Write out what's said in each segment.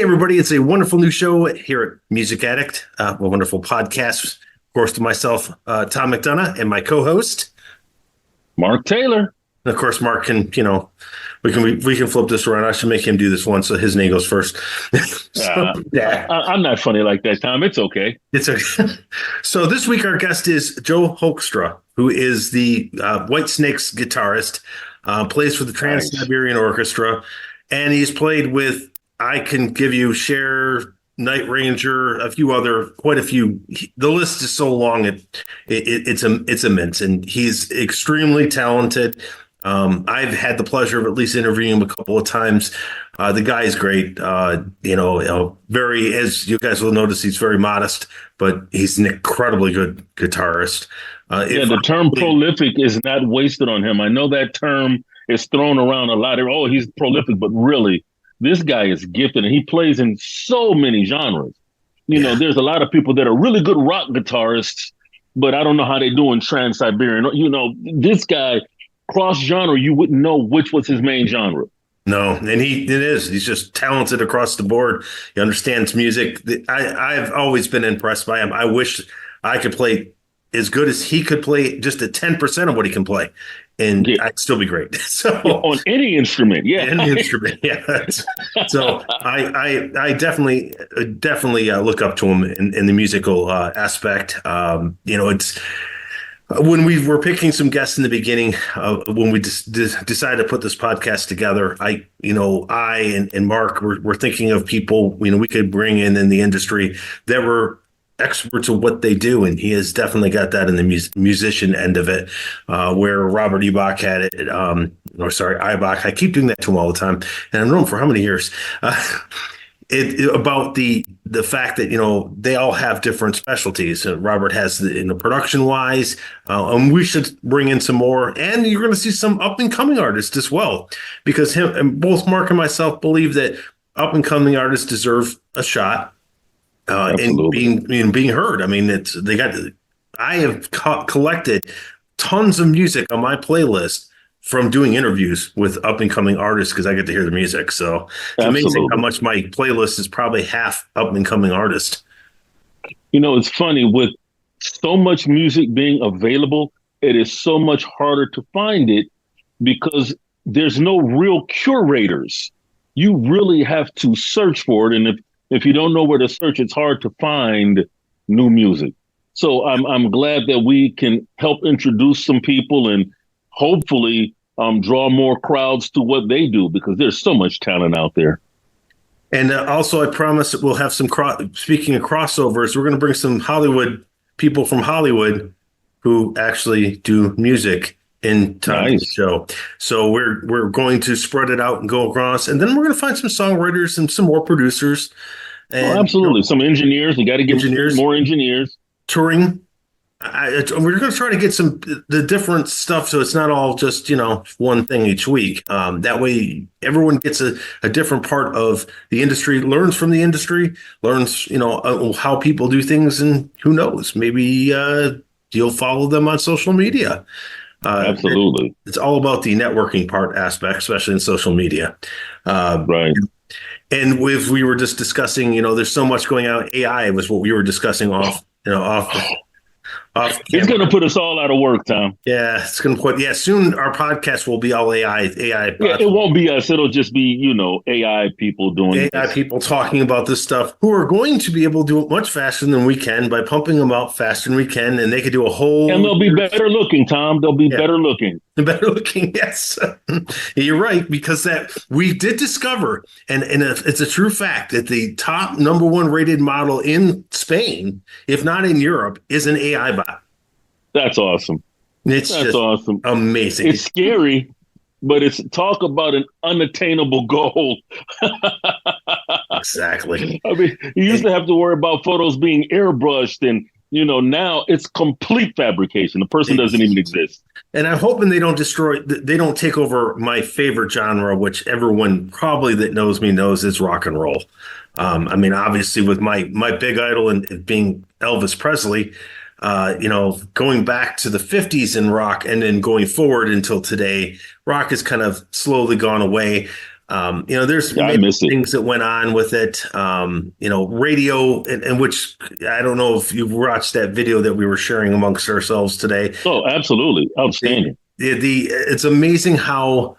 everybody. It's a wonderful new show here at Music Addict, a wonderful podcast. Of course, to myself, Tom McDonough, and my co-host, Mark Taylor. And of course, Mark can, we can flip this around. I should make him do this one so his name goes first. I'm not funny like that, Tom. It's okay. It's okay. So this week, our guest is Joel Hoekstra, who is the Whitesnake's guitarist, plays for the Siberian Orchestra, and he's played with, I can give you Cher, Night Ranger, quite a few. The list is so long, it's immense, and he's extremely talented. I've had the pleasure of at least interviewing him a couple of times. The guy is great. Very, as you guys will notice, he's very modest, but he's an incredibly good guitarist. The term prolific is not wasted on him. I know that term is thrown around a lot. Oh, he's prolific, but really, this guy is gifted, and he plays in so many genres. There's a lot of people that are really good rock guitarists, but I don't know how they do in Trans-Siberian. This guy, cross-genre, you wouldn't know which was his main genre. No, and he's just talented across the board. He understands music. I've always been impressed by him. I wish I could play as good as he could play, just at 10% of what he can play, and I'd still be great. So on any instrument, any instrument, So I definitely look up to him in the musical aspect. It's when we were picking some guests in the beginning, when we decided to put this podcast together, I and Mark were thinking of people we could bring in the industry that were experts of what they do, and he has definitely got that in the musician end of it, where Robert Ibach had it. Ibach. I keep doing that to him all the time, and I've known him for how many years? About the fact that they all have different specialties. Robert has the production wise, and we should bring in some more. And you're going to see some up and coming artists as well, because both Mark and myself believe that up and coming artists deserve a shot. And being heard. I mean, I have collected tons of music on my playlist from doing interviews with up and coming artists because I get to hear the music. So it's amazing how much my playlist is probably half up and coming artists. It's funny, with so much music being available, it is so much harder to find it because there's no real curators. You really have to search for it. And if you don't know where to search, it's hard to find new music. So I'm glad that we can help introduce some people and hopefully draw more crowds to what they do, because there's so much talent out there. And also, I promise that we'll have some, speaking of crossovers, we're going to bring some people from Hollywood who actually do music in the show. So we're going to spread it out and go across, and then we're going to find some songwriters and some more producers. And, absolutely. Some engineers. We got to get more engineers. Touring. We're going to try to get the different stuff, so it's not all just one thing each week. That way, everyone gets a different part of the industry, learns from the industry, learns how people do things, and who knows, maybe you'll follow them on social media. Absolutely. It's all about the networking aspect, especially in social media. Right. And if we were just discussing, there's so much going on. AI was what we were discussing off. It's going to put us all out of work, Tom. Yeah, it's going to put. Yeah, soon our podcast will be all AI. Yeah, it won't be us. It'll just be AI people doing AI people talking about this stuff, who are going to be able to do it much faster than we can by pumping them out faster than we can, and they could do a whole. And they'll be better looking, Tom. They'll be better looking. Better looking, yes. You're right, because that we did discover, and it's a true fact, that the top number one rated model in Spain, if not in Europe, is an AI bot. That's awesome. That's awesome. Amazing. It's scary, but it's talk about an unattainable goal. Exactly. I mean, you used to have to worry about photos being airbrushed, and now it's complete fabrication. The person doesn't even exist. And I'm hoping they don't take over my favorite genre, which everyone probably that knows me knows is rock and roll. I mean, obviously, with my big idol and being Elvis Presley, going back to the 50s in rock and then going forward until today, rock has kind of slowly gone away. There's Yeah, I many miss it. things that went on with it. Radio, in which I don't know if you've watched that video that we were sharing amongst ourselves today. Oh, absolutely. The, Outstanding. it's amazing how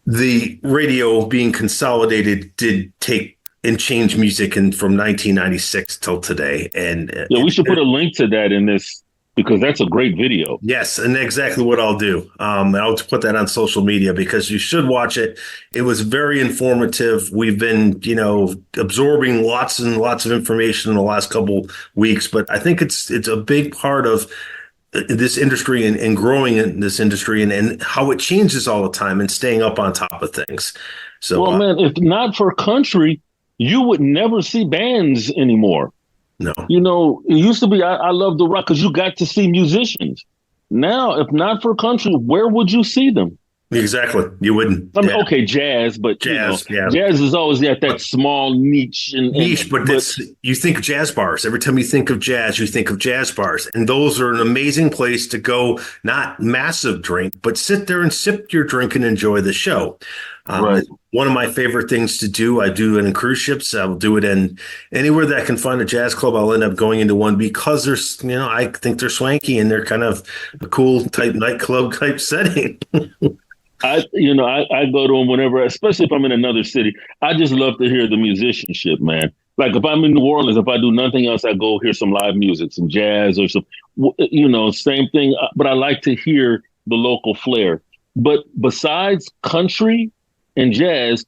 the radio being consolidated did take and change music from 1996 till today. And Yeah, we should put a link to that in this because that's a great video. yes, and exactly what I'll do. I'll put that on social media because you should watch it. It was very informative. We've been, absorbing lots and lots of information in the last couple weeks, but I think it's a big part of this industry and growing in this industry and how it changes all the time and staying up on top of things. So, Well, man, if not for country, you would never see bands anymore. no, It used to be, I love the rock because you got to see musicians. Now, if not for country, where would you see them? exactly. You wouldn't. I mean, Yeah. okay, jazz, but Jazz, yeah. jazz is always at that small niche. But you think of jazz bars. Every time you think of jazz, you think of jazz bars. And those are an amazing place to go, not massive drink, but sit there and sip your drink and enjoy the show. Right. One of my favorite things to do, I do it in cruise ships. I'll do it in anywhere that I can find a jazz club. I'll end up going into one because there's, I think they're swanky and they're kind of a cool type nightclub type setting. I go to them whenever, especially if I'm in another city. I just love to hear the musicianship, man. Like if I'm in New Orleans, if I do nothing else, I go hear some live music, some jazz or some, same thing. But I like to hear the local flair. But besides country and jazz,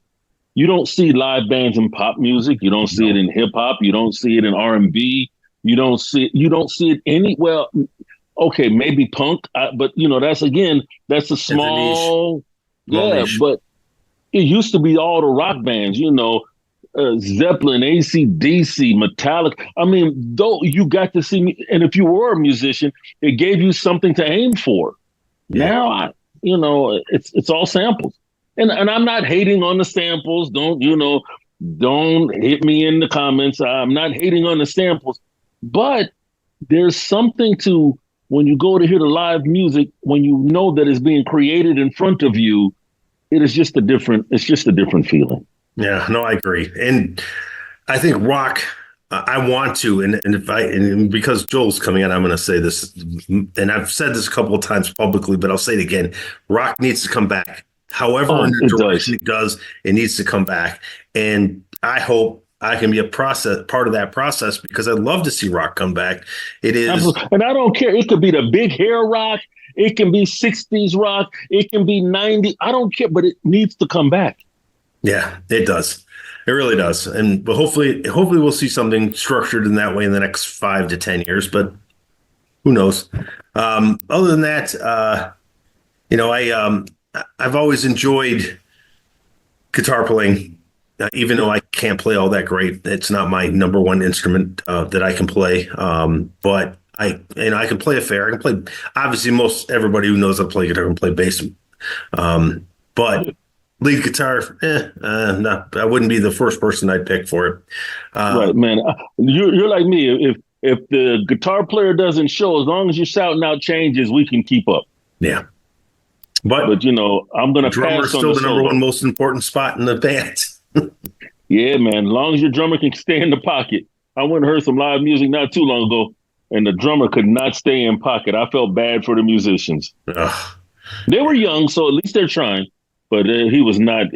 you don't see live bands in pop music. You don't see it in hip hop. You don't see it in R&B. You don't see it any. Well, okay, maybe punk, but that's a small, niche. But it used to be all the rock bands, Zeppelin, AC/DC, Metallica. I mean, though you got to see me, and if you were a musician, it gave you something to aim for. Yeah. Now, it's all samples, and I'm not hating on the samples. Don't hit me in the comments. I'm not hating on the samples, but there's something to when you go to hear the live music, when you know that it's being created in front of you, it's just a different feeling. Yeah, no, I agree. And I think rock, I want to, and because Joel's coming in, I'm going to say this, and I've said this a couple of times publicly, but I'll say it again. Rock needs to come back. However, in the direction it does, it needs to come back. And I hope I can be part of that process because I'd love to see rock come back. It is. Absolutely. And I don't care. It could be the big hair rock. It can be 60s rock. It can be 90s. I don't care, but it needs to come back. Yeah, it does. It really does. But hopefully we'll see something structured in that way in the next 5 to 10 years, but who knows? Other than that, I've always enjoyed guitar playing. Even though I can't play all that great, it's not my number one instrument that I can play. But I can play a fair. I can play. Obviously, most everybody who knows how to play guitar can play bass. But lead guitar, no, I wouldn't be the first person I'd pick for it. Right, man. You're like me. If the guitar player doesn't show, as long as you're shouting out changes, we can keep up. Yeah. But I'm going to pass on the drummer is still the number one most important spot in the band. Yeah, man. As long as your drummer can stay in the pocket. I went and heard some live music not too long ago, and the drummer could not stay in pocket. I felt bad for the musicians. Ugh. They were young, so at least they're trying. But he was not.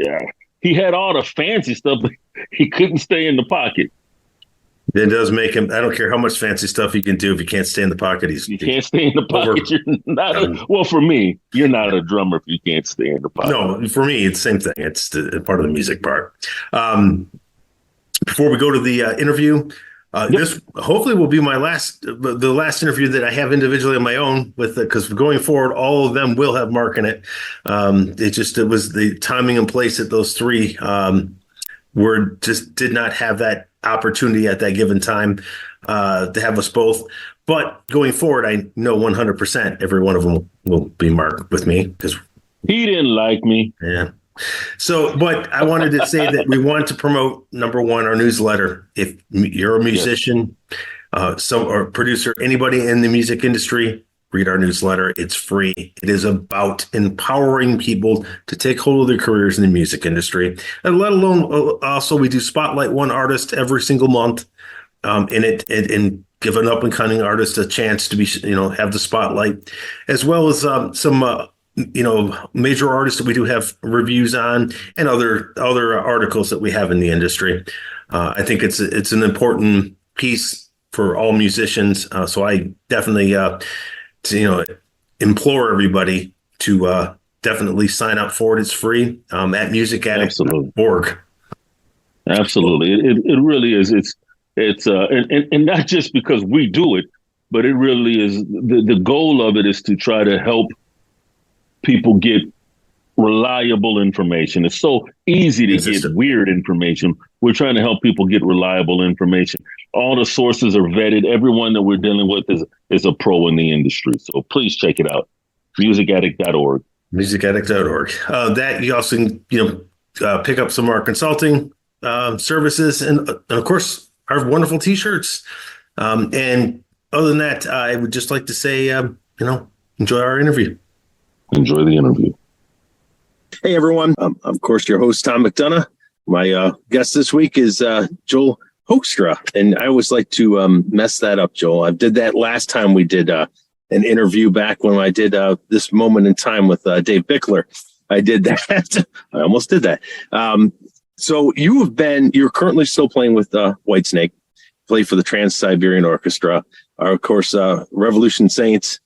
He had all the fancy stuff, but he couldn't stay in the pocket. It does make him. I don't care how much fancy stuff he can do if he can't stay in the pocket. You can't stay in the pocket. You're not. Well, for me, you're not a drummer if you can't stay in the pocket. No, for me, it's the same thing. It's part of the music part. Before we go to the interview, this hopefully will be the last interview that I have individually on my own with it, because going forward, all of them will have Mark in it. It was the timing and place that those three did not have that opportunity at that given time to have us both. But going forward, I know 100% every one of them will be Mark with me because he didn't like me. Yeah. So, but I wanted to say that we want to promote, number one, our newsletter. If you're a musician, or producer, anybody in the music industry, read our newsletter. It's free. It is about empowering people to take hold of their careers in the music industry. And let alone, also, we do spotlight one artist every single month in it and give an up and coming artist a chance to be, have the spotlight, as well as some major artists that we do have reviews on, and other articles that we have in the industry. I think it's an important piece for all musicians. So I definitely implore everybody to definitely sign up for it. It's free at musicaddict.org. Absolutely. It really is. It's and not just because we do it, but it really is. The goal of it is to try to help people get reliable information. It's so easy to get weird information. We're trying to help people get reliable information. All the sources are vetted. Everyone that we're dealing with is a pro in the industry. So please check it out. Musicaddict.org. Musicaddict.org. That you also can, pick up some of our consulting services and of course, our wonderful T-shirts. And other than that, I would just like to say, enjoy our interview. Enjoy the interview. Hey, everyone. Of course, your host, Tom McDonough. My guest this week is Joel Hoekstra. And I always like to mess that up, Joel. I did that last time we did an interview back when I did This Moment in Time with Dave Bickler. I did that. I almost did that. So you're currently still playing with Whitesnake, play for the Trans-Siberian Orchestra, of course, Revolution Saints.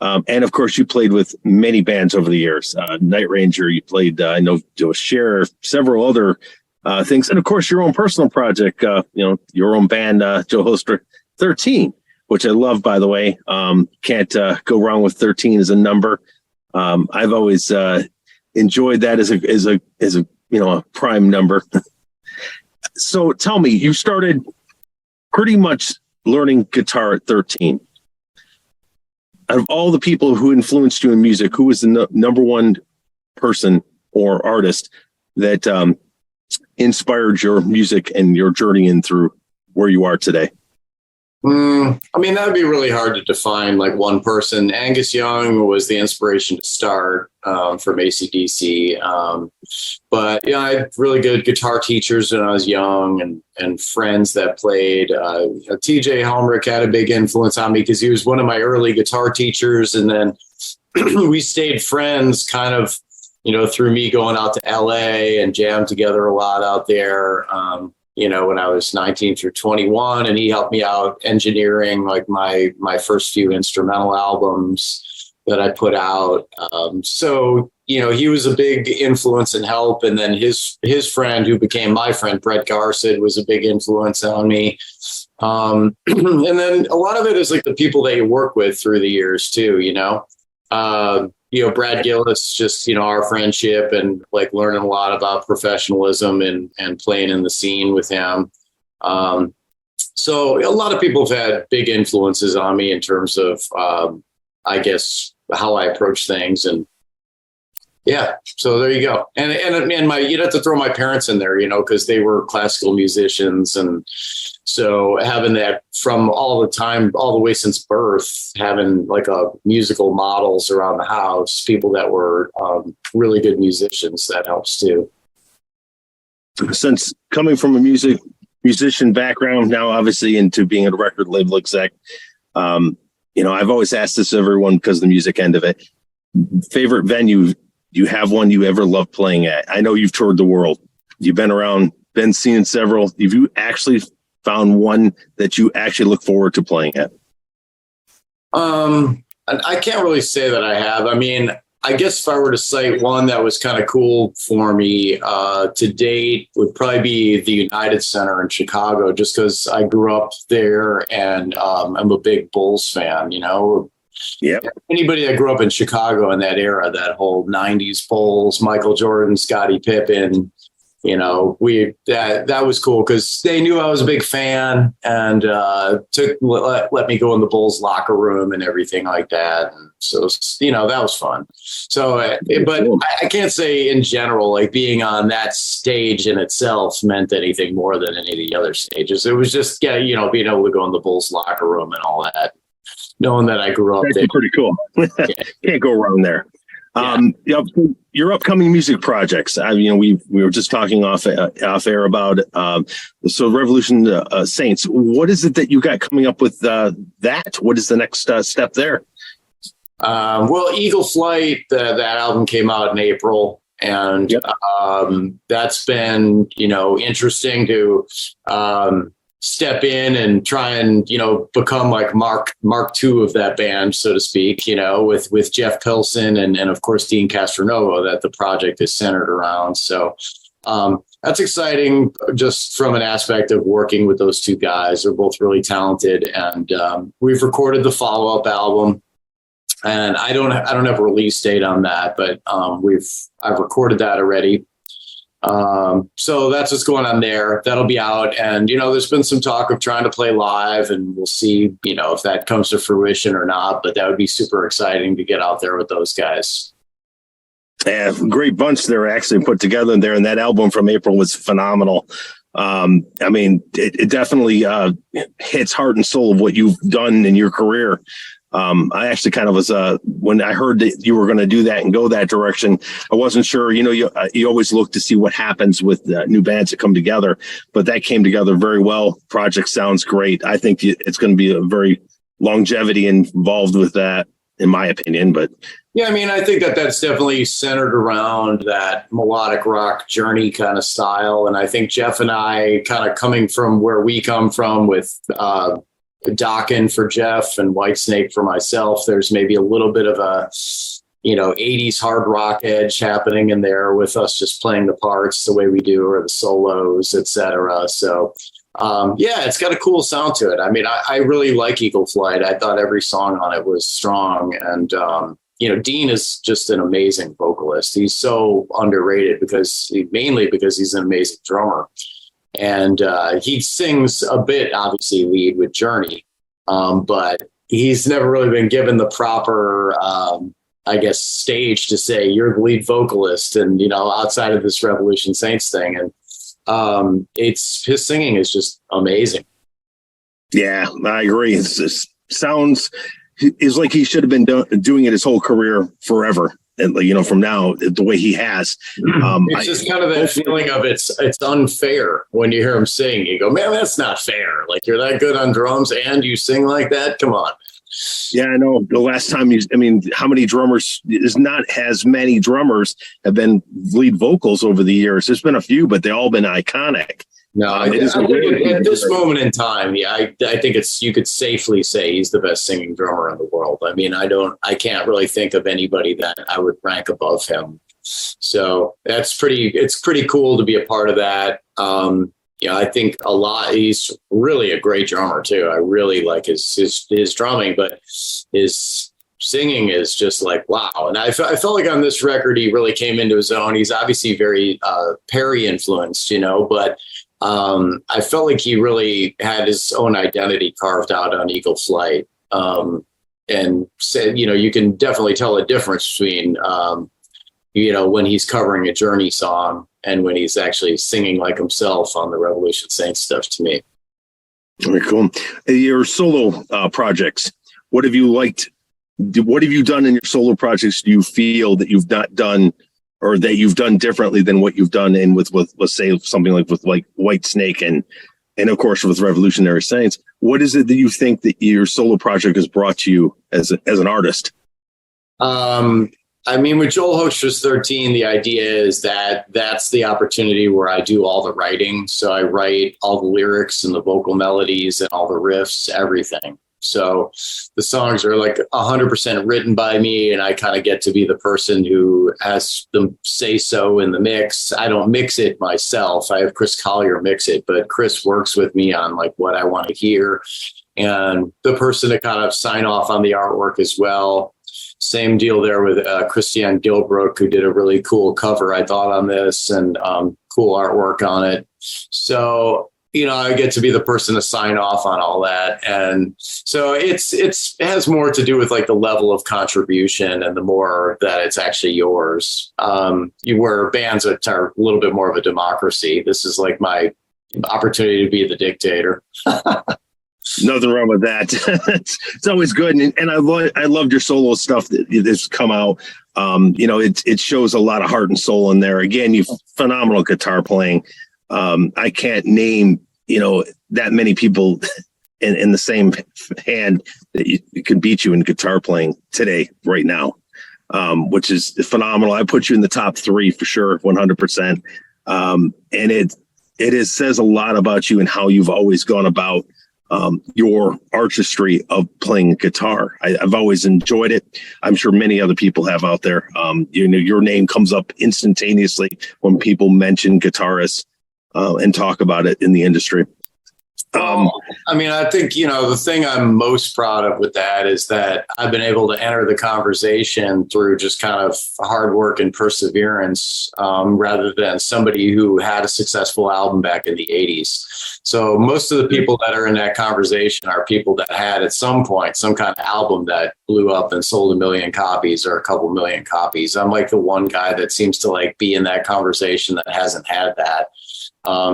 And of course, you played with many bands over the years. Night Ranger, you played, I know, Cher, several other things. And of course, your own personal project, your own band, Joel Hoekstra 13, which I love, by the way. Can't go wrong with 13 as a number. I've always enjoyed that as a prime number. So tell me, you started pretty much learning guitar at 13. Out of all the people who influenced you in music, who was the number one person or artist that inspired your music and your journey in through where you are today? That would be really hard to define like one person. Angus Young was the inspiration to start from AC/DC. But I had really good guitar teachers when I was young and friends that played. TJ Helmrich had a big influence on me because he was one of my early guitar teachers. And then we stayed friends kind of, through me going out to LA and jammed together a lot out there. When I was 19 through 21, and he helped me out engineering like my first few instrumental albums that I put out. So he was a big influence and help. And then his friend, who became my friend, Brett Garcid, was a big influence on me. And then a lot of it is like the people that you work with through the years too, Brad Gillis, just, our friendship and like learning a lot about professionalism and playing in the scene with him. So a lot of people have had big influences on me in terms of, I guess, how I approach things. And yeah, so there you go. And you'd have to throw my parents in there, because they were classical musicians. And so having that from all the way since birth, having like musical models around the house, people that were really good musicians, that helps too. Since coming from a musician background, now obviously into being a record label exec, I've always asked this of everyone because of the music end of it. Favorite venue? Do you have one you ever loved playing at? I know you've toured the world. You've been around, been seeing several. Have you actually found one that you actually look forward to playing at? I can't really say that I have. I guess if I were to cite one that was kind of cool for me to date would probably be the United Center in Chicago, just because I grew up there and I'm a big Bulls fan, Yeah. Anybody that grew up in Chicago in that era, that whole 90s Bulls, Michael Jordan, Scottie Pippen, that was cool because they knew I was a big fan and let me go in the Bulls locker room and everything like that. And so, that was fun. So, but I can't say in general, like being on that stage in itself meant anything more than any of the other stages. It was just, being able to go in the Bulls locker room and all that. knowing that I grew up That's there. pretty cool. Can't go wrong there. Your upcoming music projects. We were just talking off air about so Revolution Saints. What is it that you got coming up with that? What is the next step there? Well, Eagle Flight, that album came out in April, and that's been interesting to step in and try and become like Mark II of that band, so to speak, with Jeff Pilson and of course Dean Castronovo that the project is centered around. So that's exciting, just from an aspect of working with those two guys. They're both really talented, and we've recorded the follow-up album, and I don't have a release date on that, but I've recorded that already. So that's what's going on there. That'll be out. And, there's been some talk of trying to play live, and we'll see, if that comes to fruition or not, but that would be super exciting to get out there with those guys. Yeah, great bunch they're actually put together there. And that album from April was phenomenal. It definitely hits heart and soul of what you've done in your career. I actually kind of was, when I heard that you were going to do that and go that direction, I wasn't sure, you always look to see what happens with new bands that come together, but that came together very well. Project sounds great. I think it's going to be a very longevity involved with that, in my opinion, but yeah, I think that's definitely centered around that melodic rock Journey kind of style. And I think Jeff and I kind of coming from where we come from with, Dokken for Jeff and Whitesnake for myself, there's maybe a little bit of a 80s hard rock edge happening in there with us just playing the parts the way we do, or the solos, etc. So it's got a cool sound to it. I really like Eagle Flight. I thought every song on it was strong, and Dean is just an amazing vocalist. He's so underrated mainly because he's an amazing drummer. And he sings a bit, obviously, lead with Journey, but he's never really been given the proper, stage to say you're the lead vocalist, and outside of this Revolution Saints thing. And his singing is just amazing. Yeah, I agree. It sounds like he should have been doing it his whole career forever. And from now, the way he has, it's just kind of that feeling of it's unfair when you hear him sing. You go, man, that's not fair. Like, you're that good on drums and you sing like that. Come on. Yeah, I know. The last time how many drummers? Is not as many drummers have been lead vocals over the years. There's been a few, but they've all been iconic. No, I think at this moment in time, I think you could safely say he's the best singing drummer in the world. I can't really think of anybody that I would rank above him. So it's pretty cool to be a part of that. I think he's really a great drummer too. I really like his drumming, but his singing is just like, wow. And I felt like on this record, he really came into his own. He's obviously very Perry influenced, but I felt like he really had his own identity carved out on Eagle Flight, and said, you can definitely tell a difference between, when he's covering a Journey song and when he's actually singing like himself on the Revolution Saints stuff, to me. Very cool. Your solo projects, what have you liked? What have you done in your solo projects do you feel that you've not done, or that you've done differently than what you've done with let's say something like with Whitesnake and of course with Revolutionary Saints? What is it that you think that your solo project has brought to you as an artist? With Joel Hoekstra's 13, the idea is that that's the opportunity where I do all the writing. So I write all the lyrics and the vocal melodies and all the riffs, everything. So the songs are like 100% written by me, and I kind of get to be the person who has them say so in the mix. I don't mix it myself. I have Chris Collier mix it, but Chris works with me on like what I want to hear, and the person to kind of sign off on the artwork as well. Same deal there with Christiane Gilbrook, who did a really cool cover, I thought, on this, and cool artwork on it. So I get to be the person to sign off on all that. And so it has more to do with like the level of contribution and the more that it's actually yours. Where bands are a little bit more of a democracy. This is like my opportunity to be the dictator. Nothing wrong with that. It's always good, and I loved your solo stuff that's come out. It shows a lot of heart and soul in there. Again, you phenomenal guitar playing. I can't name that many people in the same hand that you could beat you in guitar playing today, right now, which is phenomenal. I put you in the top 3 for sure, 100%. And it says a lot about you and how you've always gone about your artistry of playing guitar. I've always enjoyed it. I'm sure many other people have out there. Your name comes up instantaneously when people mention guitarists and talk about it in the industry. I think, the thing I'm most proud of with that is that I've been able to enter the conversation through just kind of hard work and perseverance, rather than somebody who had a successful album back in the 80s. So most of the people that are in that conversation are people that had at some point some kind of album that blew up and sold 1 million copies or a couple million copies. I'm like the one guy that seems to like be in that conversation that hasn't had that.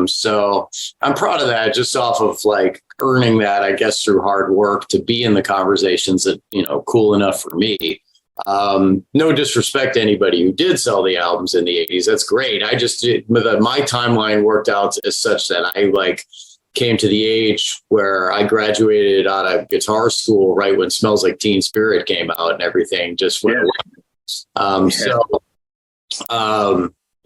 So I'm proud of that, just off of like earning that, I guess, through hard work to be in the conversations that, cool enough for me. No disrespect to anybody who did sell the albums in the 80s. That's great. My timeline worked out as such that I came to the age where I graduated out of guitar school right when Smells Like Teen Spirit came out and everything just went away.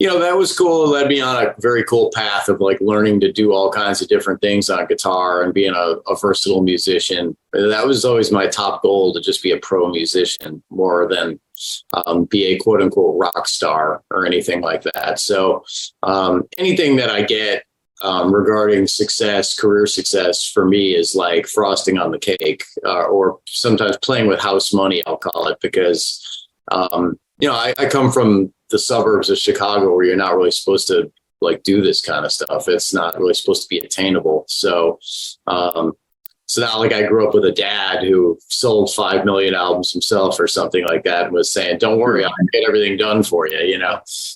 That was cool. It led me on a very cool path of learning to do all kinds of different things on guitar and being a versatile musician. That was always my top goal, to just be a pro musician more than be a quote unquote rock star or anything like that. So anything that I get regarding success, career success for me is like frosting on the cake, or sometimes playing with house money, I'll call it, because I come from the suburbs of Chicago where you're not really supposed to do this kind of stuff. It's not really supposed to be attainable. So it's not like I grew up with a dad who sold 5 million albums himself or something like that and was saying, don't worry, I'll get everything done for you,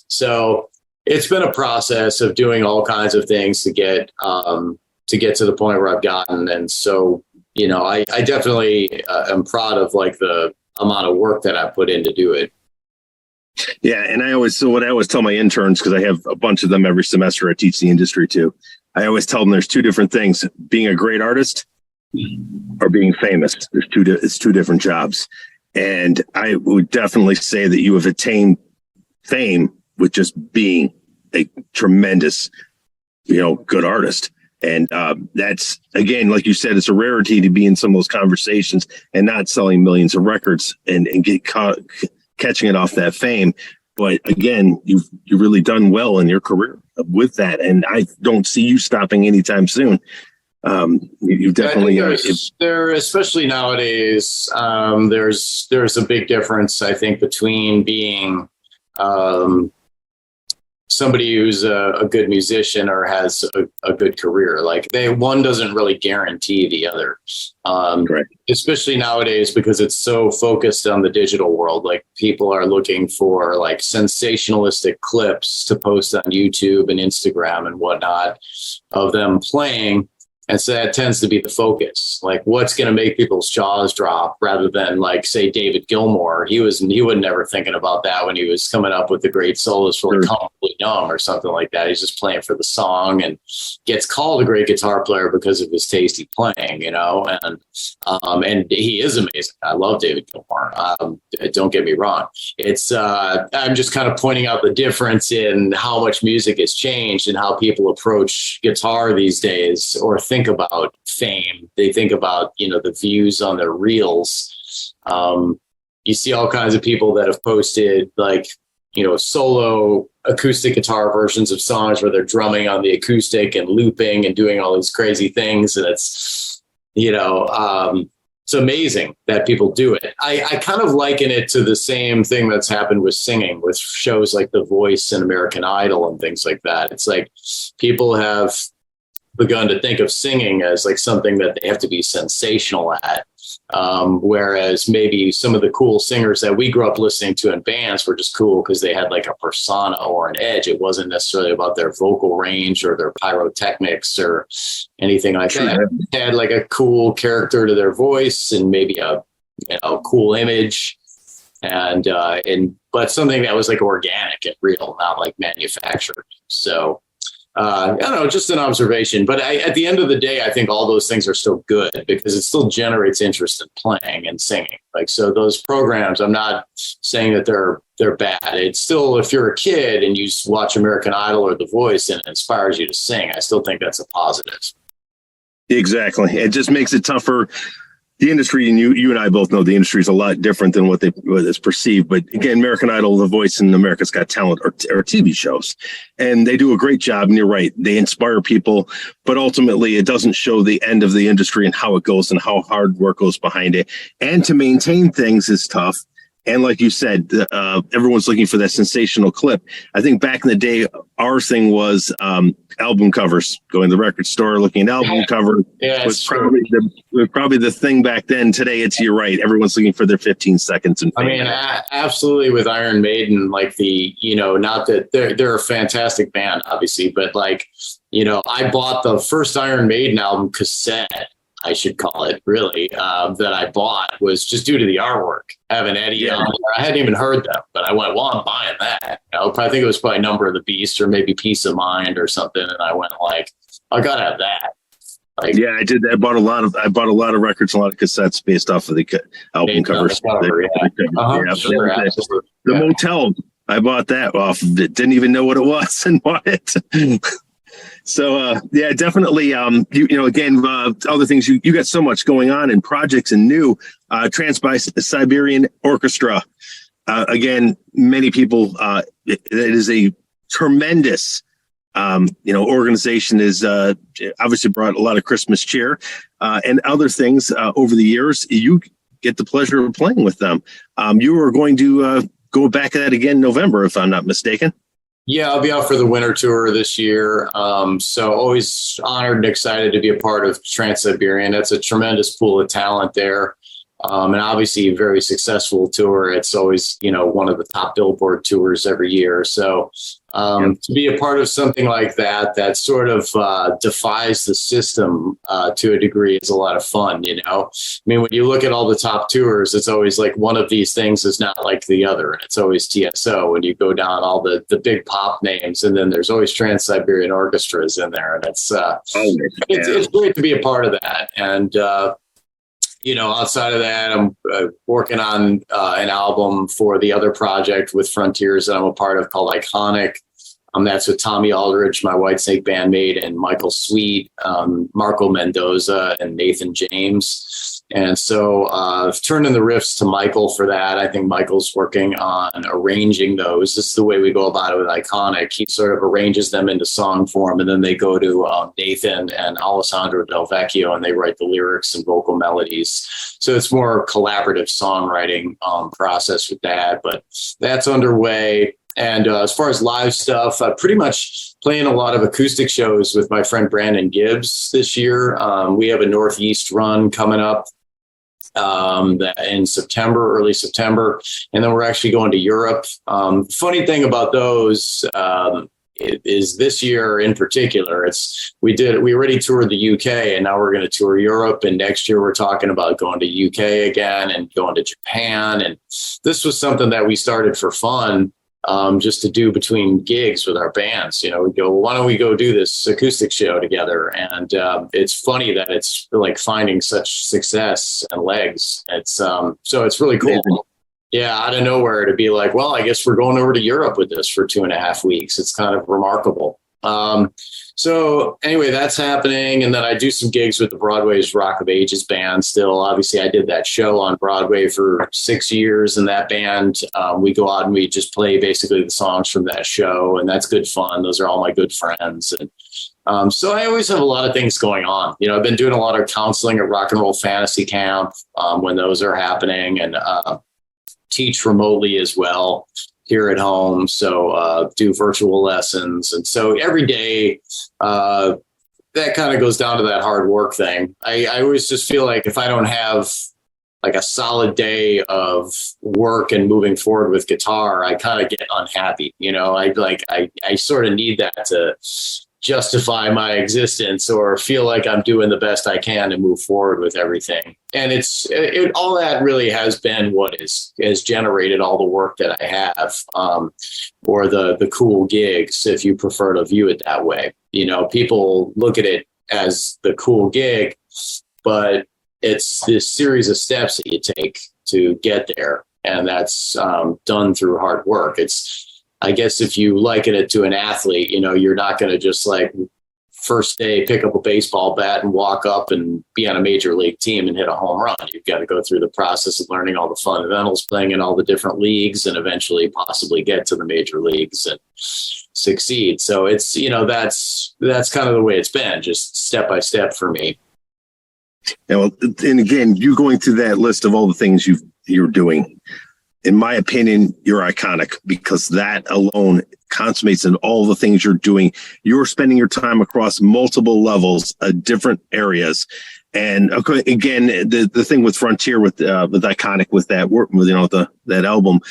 So it's been a process of doing all kinds of things to get to the point where I've gotten. And so, I definitely am proud of the amount of work that I put in to do it. Yeah. And what I always tell my interns, because I have a bunch of them every semester, I teach the industry too. I always tell them there's 2 different things: being a great artist or being famous. It's 2 different jobs. And I would definitely say that you have attained fame with just being a tremendous, good artist. And that's, again, like you said, it's a rarity to be in some of those conversations and not selling millions of records and get caught catching it off that fame. But again, you've really done well in your career with that, and I don't see you stopping anytime soon. You definitely there, especially nowadays. There's a big difference, I think, between being somebody who's a good musician or has a good career. One doesn't really guarantee the other. Right. Especially nowadays, because it's so focused on the digital world. People are looking for sensationalistic clips to post on YouTube and Instagram and whatnot of them playing. And so that tends to be the focus, what's going to make people's jaws drop, rather than say David Gilmour. He was never thinking about that when he was coming up with the great solos for Comfortably Numb or something like that. He's just playing for the song and gets called a great guitar player because of his tasty playing, and he is amazing. I love David Gilmour. Don't get me wrong. It's I'm just kind of pointing out the difference in how much music has changed and how people approach guitar these days, or think about fame. They think about, the views on their reels. You see all kinds of people that have posted solo acoustic guitar versions of songs where they're drumming on the acoustic and looping and doing all these crazy things. And it's, it's amazing that people do it. I kind of liken it to the same thing that's happened with singing, with shows like The Voice and American Idol and things like that. It's people have begun to think of singing as something that they have to be sensational at. Whereas maybe some of the cool singers that we grew up listening to in bands were just cool because they had like a persona or an edge. It wasn't necessarily about their vocal range or their pyrotechnics or anything like that. They had like a cool character to their voice and maybe a cool image, but something that was like organic and real, not like manufactured. So I don't know, just an observation. But at the end of the day, I think all those things are still good because it still generates interest in playing and singing. Like, so those programs, I'm not saying that they're bad. It's still, if you're a kid and you watch American Idol or The Voice and it inspires you to sing, I still think that's a positive. Exactly. It just makes it tougher. The industry, and you and I both know the industry is a lot different than what is perceived. But again, American Idol, The Voice, and America's Got Talent are TV shows, and they do a great job. And you're right, they inspire people, but ultimately, it doesn't show the end of the industry and how it goes and how hard work goes behind it. And to maintain things is tough. And like you said, everyone's looking for that sensational clip. I think back in the day, our thing was album covers, going to the record store, looking at album covers. Yeah, was probably the thing back then. Today, you're right. Everyone's looking for their 15 seconds. And I mean, absolutely with Iron Maiden, like not that they're a fantastic band, obviously, but like, I bought the first Iron Maiden album cassette, I should call it, really, that I bought was just due to the artwork. Having Eddie on there. I hadn't even heard them, but I went, well, I'm buying that. I think it was probably Number of the Beast or maybe Peace of Mind or something. And I went like, I gotta have that. Like, yeah, I did. I bought a lot of records, a lot of cassettes based off of the album covers. The Motel, I bought that off of it. Didn't even know what it was and bought it. So, definitely. Again, other things, you got so much going on in projects and new Siberian Orchestra. Again, many people, it is a tremendous, organization is obviously brought a lot of Christmas cheer and other things over the years. You get the pleasure of playing with them. You are going to go back at that again in November, if I'm not mistaken. Yeah, I'll be out for the winter tour this year. So always honored and excited to be a part of Trans-Siberian. It's a tremendous pool of talent there. And obviously a very successful tour. It's always, one of the top Billboard tours every year. So to be a part of something like that sort of defies the system to a degree is a lot of fun, I mean, when you look at all the top tours, it's always like one of these things is not like the other. And it's always TSO when you go down all the big pop names. And then there's always Trans-Siberian Orchestras in there. And it's great to be a part of that. And, outside of that, I'm working on an album for the other project with Frontiers that I'm a part of called Iconic. That's with Tommy Aldridge, my Whitesnake bandmate, and Michael Sweet, Marco Mendoza, and Nathan James. And so I've turned in the riffs to Michael for that. I think Michael's working on arranging those. This is the way we go about it with Iconic. He sort of arranges them into song form, and then they go to Nathan and Alessandro Del Vecchio, and they write the lyrics and vocal melodies. So it's more collaborative songwriting process with that, but that's underway. And as far as live stuff, pretty much playing a lot of acoustic shows with my friend Brandon Gibbs this year. We have a Northeast run coming up in September, early September. And then we're actually going to Europe. Funny thing about those is this year in particular, we already toured the UK and now we're going to tour Europe. And next year we're talking about going to UK again and going to Japan. And this was something that we started for fun. Just to do between gigs with our bands, we go, why don't we go do this acoustic show together? And it's funny that it's like finding such success and legs. It's so it's really cool. Yeah, out of nowhere to be like, well, I guess we're going over to Europe with this for 2.5 weeks. It's kind of remarkable. So anyway, that's happening. And then I do some gigs with the Broadway's Rock of Ages band still. Obviously, I did that show on Broadway for 6 years in that band. We go out and we just play basically the songs from that show. And that's good fun. Those are all my good friends. And so I always have a lot of things going on. I've been doing a lot of counseling at Rock and Roll Fantasy Camp when those are happening, and teach remotely as well here at home. So do virtual lessons. And so every day that kind of goes down to that hard work thing. I always just feel like if I don't have like a solid day of work and moving forward with guitar, I kind of get unhappy. I sort of need that to justify my existence or feel like I'm doing the best I can to move forward with everything. And all that really has been what has generated all the work that I have, or the cool gigs, if you prefer to view it that way. People look at it as the cool gig, but it's this series of steps that you take to get there. And that's done through hard work. I guess if you liken it to an athlete, you're not going to just like first day pick up a baseball bat and walk up and be on a major league team and hit a home run. You've got to go through the process of learning all the fundamentals, playing in all the different leagues, and eventually possibly get to the major leagues and succeed. So it's, that's kind of the way it's been, just step by step for me. Yeah, well, and again, you going through that list of all the things you're doing, in my opinion, you're iconic, because that alone consummates in all the things you're doing. You're spending your time across multiple levels, different areas. And okay, again, the thing with Frontier, with iconic, with that work, with that album,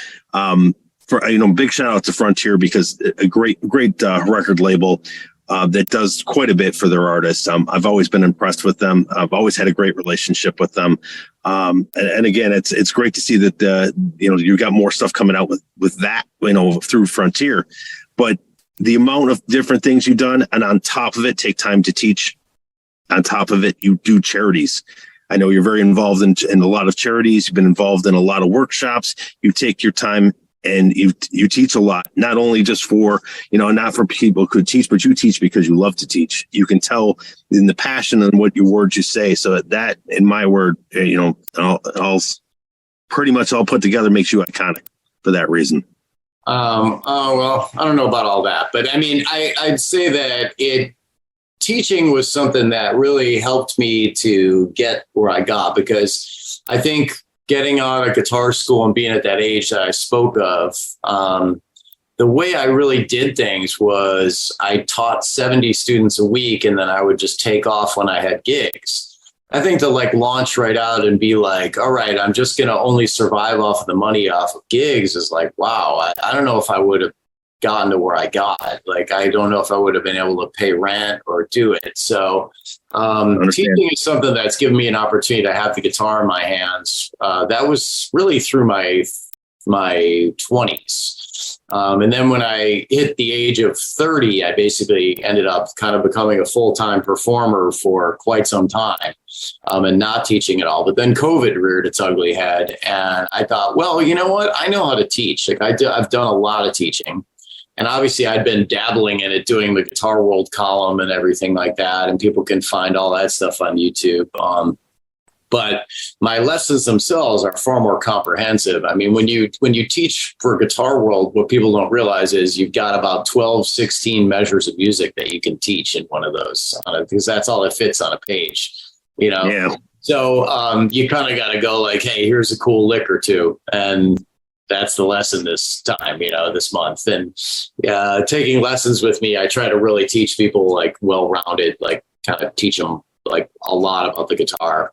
big shout out to Frontier, because a great record label. That does quite a bit for their artists. I've always been impressed with them. I've always had a great relationship with them. And again, it's great to see that, you got more stuff coming out with that, through Frontier, but the amount of different things you've done, and on top of it, take time to teach. On top of it, you do charities. I know you're very involved in a lot of charities. You've been involved in a lot of workshops. You take your time and you teach a lot, not only just for, not for people who could teach, but you teach because you love to teach. You can tell in the passion and what your words you say. So that, in my word, all pretty much all put together makes you iconic for that reason. Well, I don't know about all that, but I mean, I'd say that teaching was something that really helped me to get where I got, because I think getting out of guitar school and being at that age that I spoke of, the way I really did things was I taught 70 students a week, and then I would just take off when I had gigs. I think to launch right out and be like, all right, I'm just going to only survive off of the money off of gigs is like, wow, I don't know if I would have gotten to where I got. I don't know if I would have been able to pay rent or do it. So teaching is something that's given me an opportunity to have the guitar in my hands. That was really through my 20s. And then when I hit the age of 30, I basically ended up kind of becoming a full-time performer for quite some time, and not teaching at all. But then COVID reared its ugly head, and I thought, well, you know what? I know how to teach. I've done a lot of teaching. And obviously I'd been dabbling in it, doing the Guitar World column and everything like that. And people can find all that stuff on YouTube. But my lessons themselves are far more comprehensive. I mean, when you teach for Guitar World, what people don't realize is you've got about 12, 16 measures of music that you can teach in one of those, because that's all that fits on a page, Yeah. So you kind of got to go like, hey, here's a cool lick or two. And that's the lesson this time, this month. And taking lessons with me, I try to really teach people well-rounded, kind of teach them a lot about the guitar.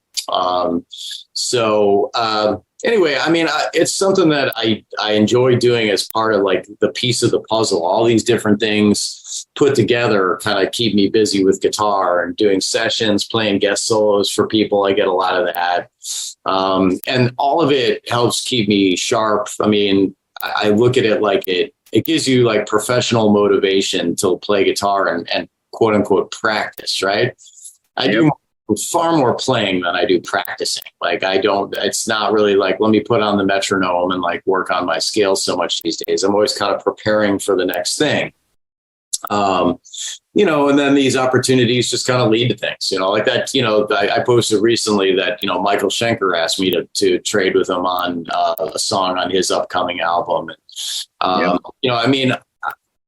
Anyway, I mean, it's something that I enjoy doing as part of the piece of the puzzle. All these different things put together kind of keep me busy with guitar and doing sessions, playing guest solos for people. I get a lot of that. And all of it helps keep me sharp. I mean, I look at it it gives you professional motivation to play guitar and quote unquote practice, right? I do far more playing than I do practicing. It's not really let me put on the metronome and work on my scales so much these days. I'm always kind of preparing for the next thing. And then these opportunities just kind of lead to things, I posted recently that, Michael Schenker asked me to trade with him on a song on his upcoming album. And, I mean,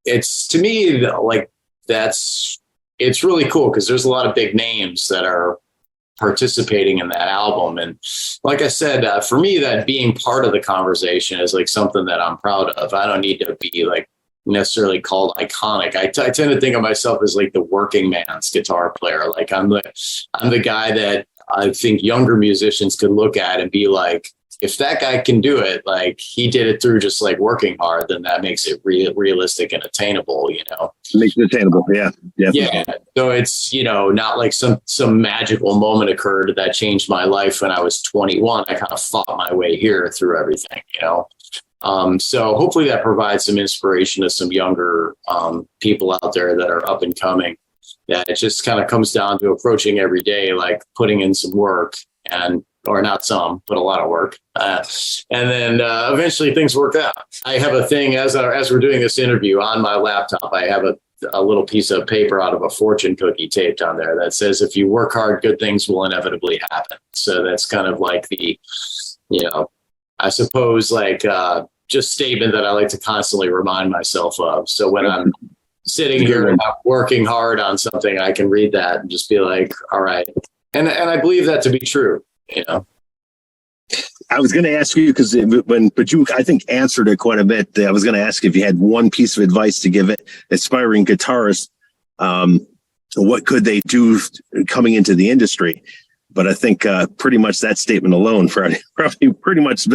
it's to me it's really cool because there's a lot of big names that are participating in that album. And like I said, for me, that being part of the conversation is something that I'm proud of. I don't need to be necessarily called iconic. I tend to think of myself as the working man's guitar player. I'm the guy that I think younger musicians could look at and be like, if that guy can do it, like he did it through just like working hard, then that makes it realistic and attainable, you know? Makes it attainable. Yeah. Yeah. So it's, you know, not like some magical moment occurred that changed my life when I was 21. I kind of fought my way here through everything, you know? So hopefully that provides some inspiration to some younger people out there that are up and coming. Yeah, it just kind of comes down to approaching every day, like putting in some work or not some, but a lot of work. And then eventually things work out. I have a thing as we're doing this interview on my laptop, I have a little piece of paper out of a fortune cookie taped on there that says, if you work hard, good things will inevitably happen. So that's kind of like the, you know, I suppose like just statement that I like to constantly remind myself of. So when I'm sitting here and I'm working hard on something, I can read that and just be like, all right. And I believe that to be true, you know. I was going to ask you because but you, I think, answered it quite a bit. I was going to ask if you had one piece of advice to give it aspiring guitarists. What could they do coming into the industry? But I think pretty much that statement alone probably pretty much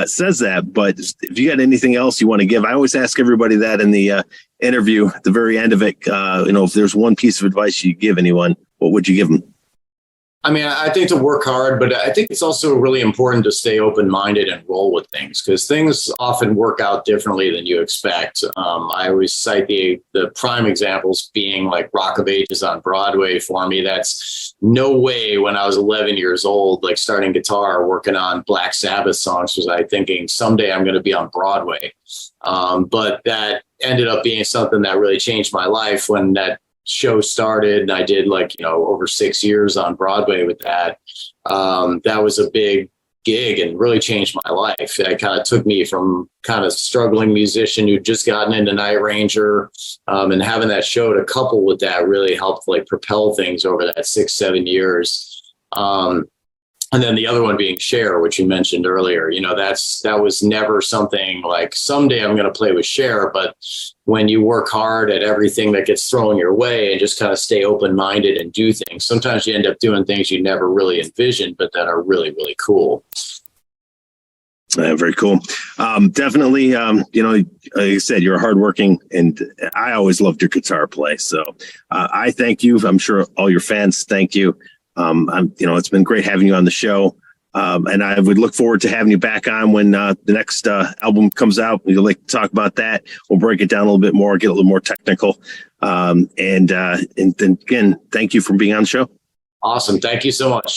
says that. But if you got anything else you want to give, I always ask everybody that in the interview at the very end of it. You know, if there's one piece of advice you give anyone, what would you give them? I mean, I think to work hard, but I think it's also really important to stay open-minded and roll with things because things often work out differently than you expect. I always cite the prime examples being like Rock of Ages on Broadway for me. That's no way when I was 11 years old, like starting guitar, working on Black Sabbath songs, was I thinking someday I'm going to be on Broadway. But that ended up being something that really changed my life when that show started, and I did like, you know, over 6 years on Broadway with that. That was a big gig and really changed my life. It kind of took me from kind of struggling musician who'd just gotten into Night Ranger, and having that show to couple with that really helped like propel things over that 6-7 years. And then the other one being Cher, which you mentioned earlier, you know, that was never something like someday I'm going to play with Cher. But when you work hard at everything that gets thrown your way and just kind of stay open-minded and do things, sometimes you end up doing things you never really envisioned, but that are really, really cool. Very cool. Definitely, you know, like I said, you're hardworking, and I always loved your guitar play. So I thank you. I'm sure all your fans thank you. You know, it's been great having you on the show. And I would look forward to having you back on when the next album comes out. We'd like to talk about that. We'll break it down a little bit more, get a little more technical. And then again, thank you for being on the show. Awesome. Thank you so much.